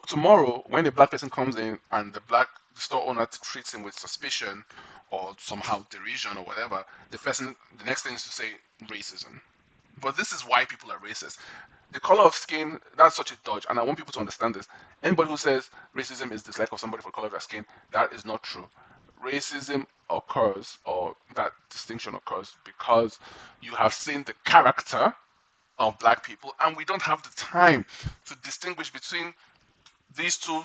tomorrow, when a black person comes in and the store owner treats him with suspicion or somehow derision or whatever, the next thing is to say racism. But this is why people are racist. The color of skin, that's such a dodge, and I want people to understand this. Anybody who says racism is dislike of somebody for the color of their skin, that is not true. Racism occurs, or that distinction occurs, because you have seen the character of black people, and we don't have the time to distinguish between these two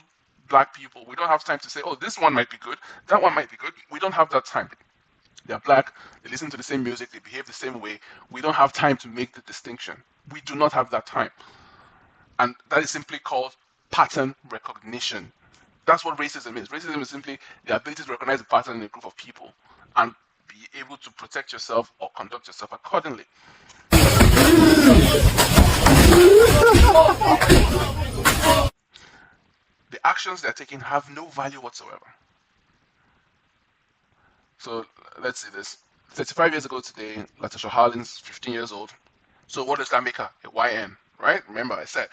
black people. We don't have time to say, oh, this one might be good, that one might be good. We don't have that time. They're black, they listen to the same music, they behave the same way. We don't have time to make the distinction. We do not have that time. And that is simply called pattern recognition. That's what racism is. Racism is simply the ability to recognize a pattern in a group of people and be able to protect yourself or conduct yourself accordingly. The actions they're taking have no value whatsoever. So let's see this. 35 years ago today, Latasha Harlins, 15 years old. So what does that make her? A YN, right? Remember I said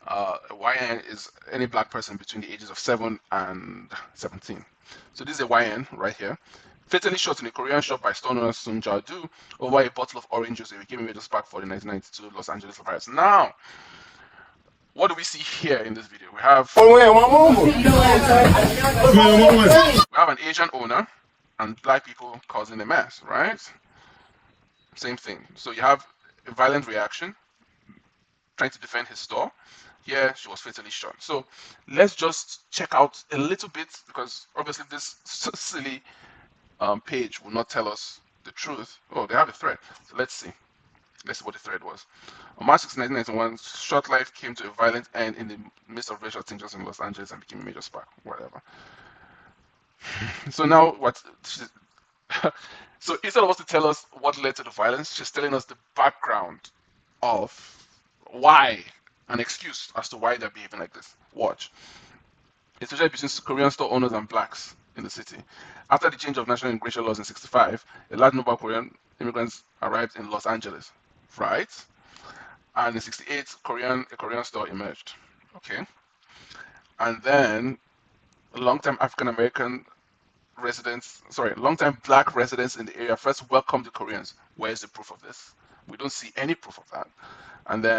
a YN is any black person between the ages of 7 and 17. So this is a YN right here. Fatally shot in a Korean shop by store owner Sun Ja-do over a bottle of orange juice. It became a major spark for the 1992 Los Angeles riots. Now, what do we see here in this video? We have an Asian owner and black people causing a mess, right? Same thing. So you have a violent reaction, trying to defend his store. Here, she was fatally shot. So let's just check out a little bit, because obviously this silly page will not tell us the truth. Oh, they have a thread. So let's see. Let's see what the thread was. On March 6, 1991, short life came to a violent end in the midst of racial tensions in Los Angeles and became a major spark. Whatever. So now what? So instead of us to tell us what led to the violence, she's telling us the background of why, an excuse as to why they're behaving like this. Watch. Especially between Korean store owners and blacks in the city. After the change of national immigration laws in '65, a large number of Korean immigrants arrived in Los Angeles, right? And in '68, a Korean store emerged. Okay. And then long-time long-time black residents in the area first welcomed the Koreans. Where's the proof of this? We don't see any proof of that.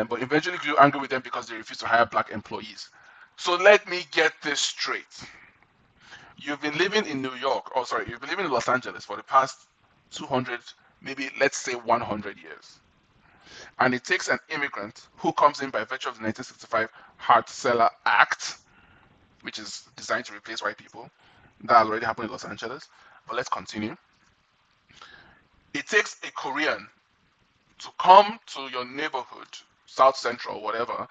But eventually grew angry with them because they refused to hire black employees. So let me get this straight. You've been living in you've been living in Los Angeles for the past 200, maybe let's say 100 years. And it takes an immigrant who comes in by virtue of the 1965 Hart-Celler Act, which is designed to replace white people. That already happened in Los Angeles. But let's continue. It takes a Korean to come to your neighborhood, South Central, whatever,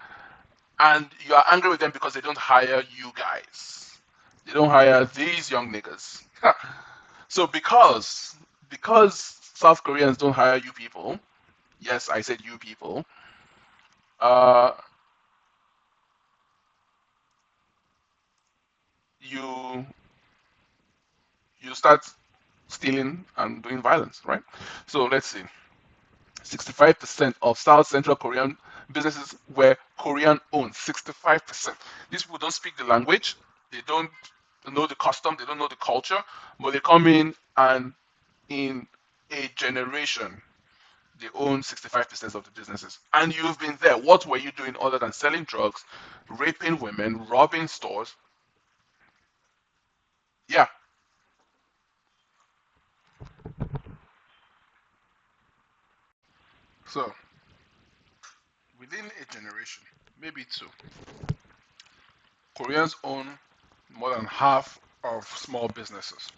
and you are angry with them because they don't hire you guys. They don't hire these young niggas. So because South Koreans don't hire you people, yes, I said you people, you start stealing and doing violence, right? So let's see. 65% of South Central Korean businesses were Korean owned. 65%. These people don't speak the language, they don't know the custom, they don't know the culture, but they come in and in a generation they own 65% of the businesses. And you've been there. What were you doing other than selling drugs, raping women, robbing stores? Yeah. So, within a generation, maybe two, Koreans own more than half of small businesses.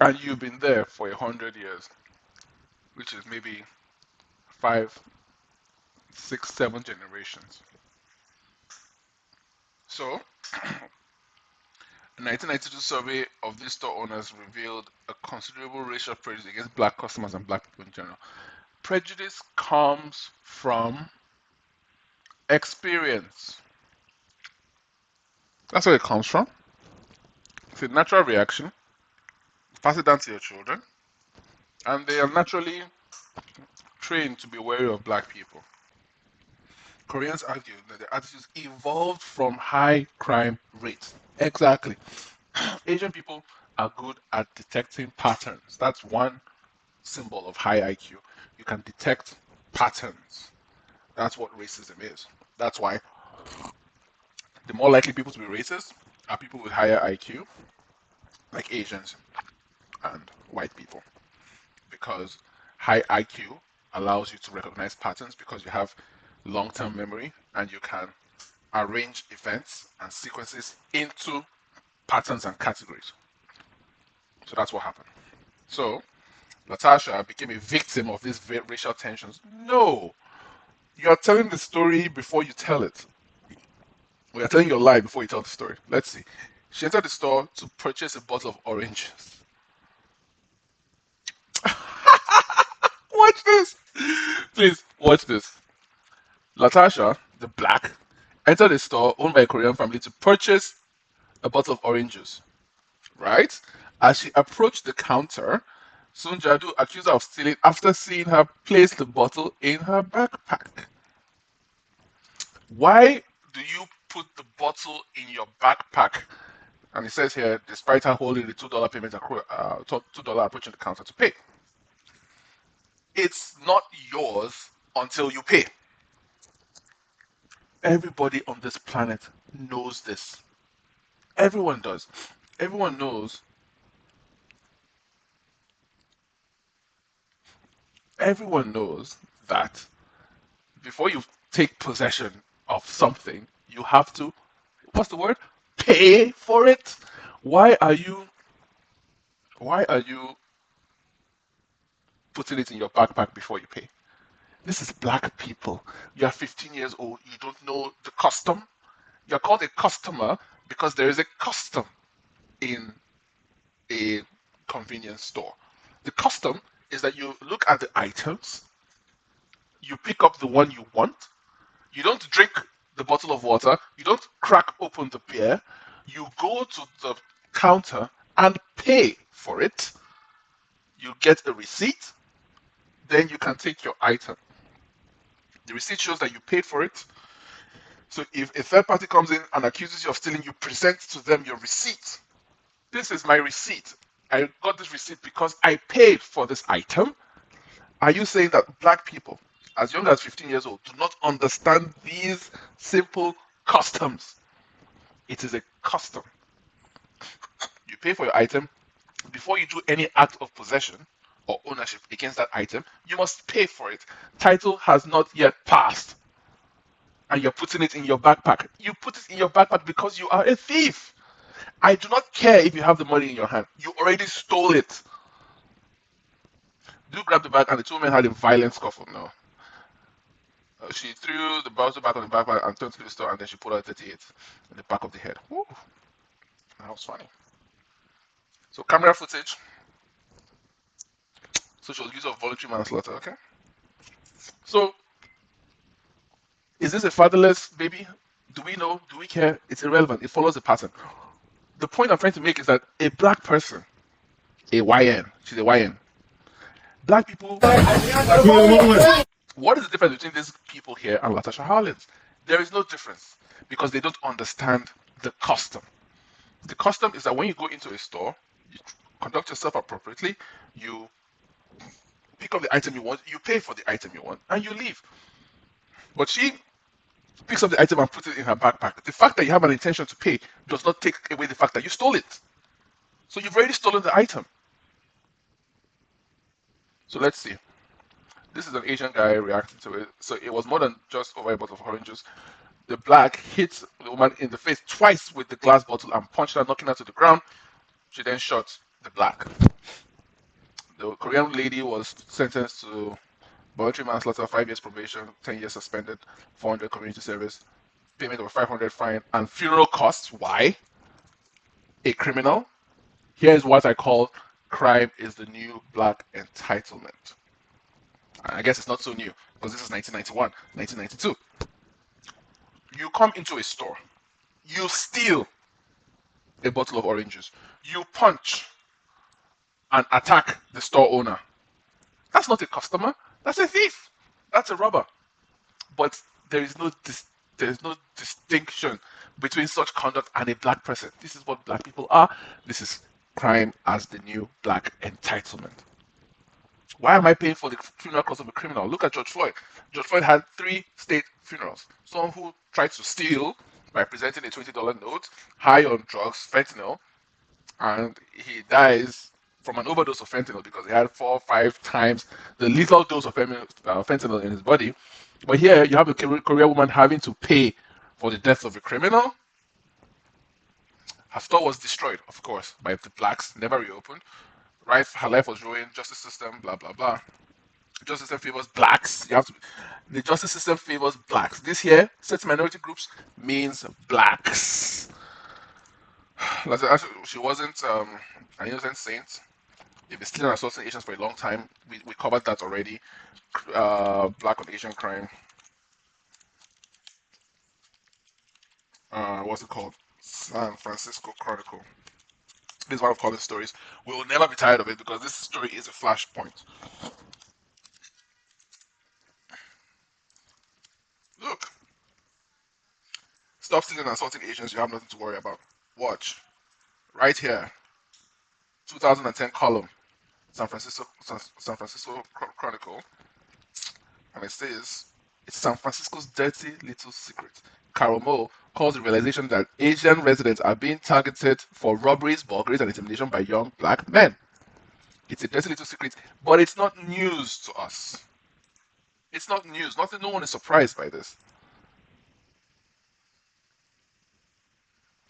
And you've been there for 100 years, which is maybe 5, 6, 7 generations. So, a 1992 survey of these store owners revealed a considerable racial prejudice against black customers and black people in general. Prejudice comes from experience. That's where it comes from. It's a natural reaction. Pass it down to your children, and they are naturally trained to be wary of black people. Koreans argue that the attitudes evolved from high crime rates. Exactly. Asian people are good at detecting patterns. That's one symbol of high IQ. You can detect patterns. That's what racism is. That's why the more likely people to be racist are people with higher IQ, like Asians and white people, because high IQ allows you to recognize patterns because you have long term memory and you can arrange events and sequences into patterns and categories. So that's what happened. So Natasha became a victim of these racial tensions. No, you are telling the story before you tell it. We are telling your lie before you tell the story. Let's see. She entered the store to purchase a bottle of oranges. Watch this. Please, watch this. Latasha, the black, entered a store owned by a Korean family to purchase a bottle of orange juice. Right? As she approached the counter, Sun Jadu accused her of stealing after seeing her place the bottle in her backpack. Why do you put the bottle in your backpack? And it says here, despite her holding the $2 payment, $2 approaching the counter to pay. It's not yours until you pay. Everybody on this planet knows this. Everyone does. Everyone knows. Everyone knows that before you take possession of something, you have to, what's the word? Pay for it. Why are you why are you putting it in your backpack before you pay? This is black people. You are 15 years old. You don't know the custom. You're called a customer because there is a custom in a convenience store. The custom is that you look at the items, you pick up the one you want, you don't drink the bottle of water, you don't crack open the beer, you go to the counter and pay for it. You get a receipt, then you can take your item. The receipt shows that you paid for it. So if a third party comes in and accuses you of stealing, you present to them your receipt. This is my receipt. I got this receipt because I paid for this item. Are you saying that black people, as young as 15 years old, do not understand these simple customs? It is a custom. You pay for your item. Before you do any act of possession or ownership against that item, you must pay for it. Title has not yet passed, and you're putting it in your backpack. You put it in your backpack because you are a thief. I do not care if you have the money in your hand. You already stole it. Do grab the bag, and the two men had a violent scuffle. No. She threw the bottle back on the backpack and turned to the store, and then she pulled out 38 in the back of the head. Woo. That was funny. So, camera footage. Social use of voluntary manslaughter. Okay. So, is this a fatherless baby? Do we know? Do we care? It's irrelevant. It follows the pattern. The point I'm trying to make is that a black person, a YN, she's a YN. Black people. What is the difference between these people here and Latasha Harlins? There is no difference because they don't understand the custom. The custom is that when you go into a store, you conduct yourself appropriately, you pick up the item you want, you pay for the item you want, and you leave. But she picks up the item and puts it in her backpack. The fact that you have an intention to pay does not take away the fact that you stole it. So you've already stolen the item. So let's see. This is an Asian guy reacting to it. So it was more than just over a bottle of orange juice. The black hit the woman in the face twice with the glass bottle and punched her, knocking her to the ground. She then shot the black. The Korean lady was sentenced to voluntary manslaughter, 5 years probation, 10 years suspended, 400 community service, payment of 500 fine, and funeral costs. Why? A criminal. Here is what I call crime is the new black entitlement. I guess it's not so new because this is 1991, 1992. You come into a store, you steal a bottle of oranges, you punch and attack the store owner. That's not a customer, that's a thief, that's a robber. But There is no there is no distinction between such conduct and a black person. This is what black people are. This is crime as the new black entitlement. Why am I paying for the funeral cost of a criminal? Look at George Floyd. George Floyd had 3 state funerals. Someone who tried to steal by presenting a $20 note, high on drugs, fentanyl, and he dies from an overdose of fentanyl because he had 4 or 5 times the lethal dose of fentanyl in his body. But here you have a Korean woman having to pay for the death of a criminal. Her store was destroyed, of course, by the blacks, never reopened. Right, her life was ruined, justice system, blah blah blah. Justice system favors blacks. You have to. The justice system favors blacks. This here, certain minority groups means blacks. She wasn't an innocent saint. They've been stealing and assaulting Asians for a long time. We covered that already. Black on Asian crime. What's it called? San Francisco Chronicle. This is one of Colin's stories. We will never be tired of it because this story is a flashpoint. Look, stop stealing and assaulting Asians. You have nothing to worry about. Watch. Right here, 2010 column, San Francisco Chronicle, and it says it's San Francisco's dirty little secret. Carol Mo calls the realization that Asian residents are being targeted for robberies, burglaries, and intimidation by young black men. It's a dirty little secret, but it's not news to us. It's not news. Nothing. No one is surprised by this.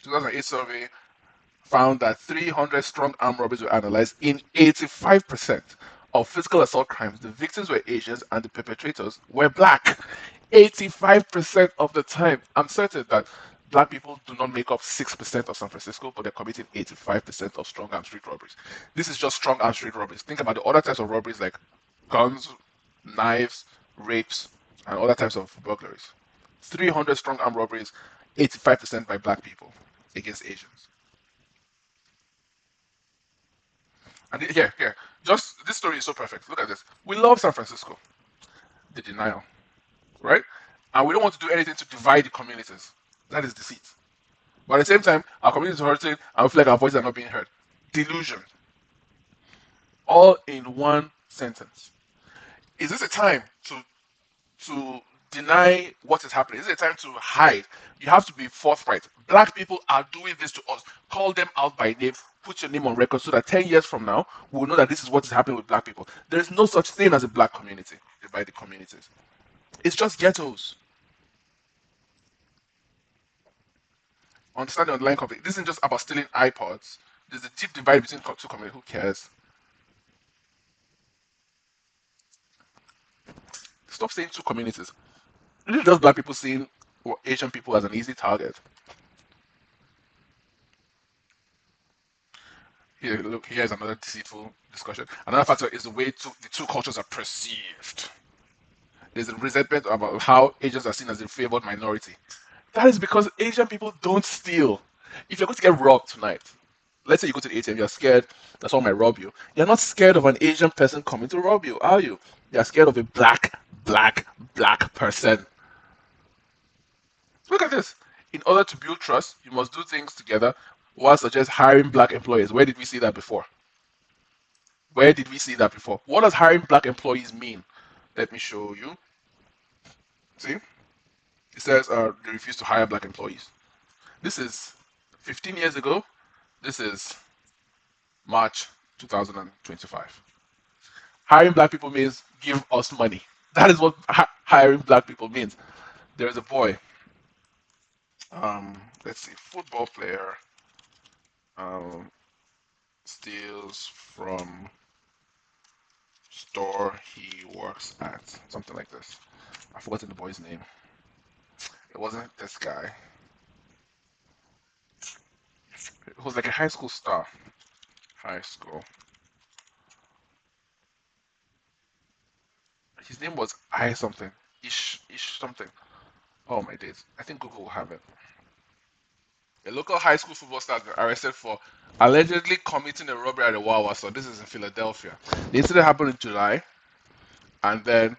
2008 survey found that 300 strong arm robberies were analyzed. In 85% of physical assault crimes, the victims were Asians and the perpetrators were black. 85% of the time. I'm certain that black people do not make up 6% of San Francisco, but they're committing 85% of strong arm street robberies. This is just strong arm street robberies. Think about the other types of robberies like guns, knives, rapes, and other types of burglaries. 300 strong arm robberies, 85% by black people against Asians. And here, just this story is so perfect. Look at this. We love San Francisco, the denial, right? And we don't want to do anything to divide the communities. That is deceit. But at the same time, our communities are hurting and we feel like our voices are not being heard. Delusion. All in one sentence. Is this a time to deny what is happening? Is it a time to hide? You have to be forthright. Black people are doing this to us. Call them out by name. Put your name on record so that 10 years from now, we will know that this is what is happening with black people. There is no such thing as a black community by the communities. It's just ghettos. Understand the underlying conflict. This isn't just about stealing iPods. There's a deep divide between two communities. Who cares? Stop saying two communities. This is just black people seeing Asian people as an easy target. Here, look, here's another deceitful discussion. Another factor is the way the two cultures are perceived. There's a resentment about how Asians are seen as a favored minority. That is because Asian people don't steal. If you're going to get robbed tonight, let's say you go to the ATM, you're scared that someone might rob you. You're not scared of an Asian person coming to rob you, are you? You're scared of a black person. Look at this. In order to build trust, you must do things together. One suggests hiring black employees. Where did we see that before? Where did we see that before? What does hiring black employees mean? Let me show you. See? It says they refuse to hire black employees. This is 15 years ago. This is March 2025. Hiring black people means give us money. That is what hiring black people means. There's a boy. Let's see, football player um, steals from store he works at. Something like this. I've forgotten the boy's name. It wasn't this guy. It was like a high school star. High school. His name was I something. Ish something. Oh my days. I think Google will have it. A local high school football star has been arrested for allegedly committing a robbery at a Wawa. So this is in Philadelphia. The incident happened in July, and then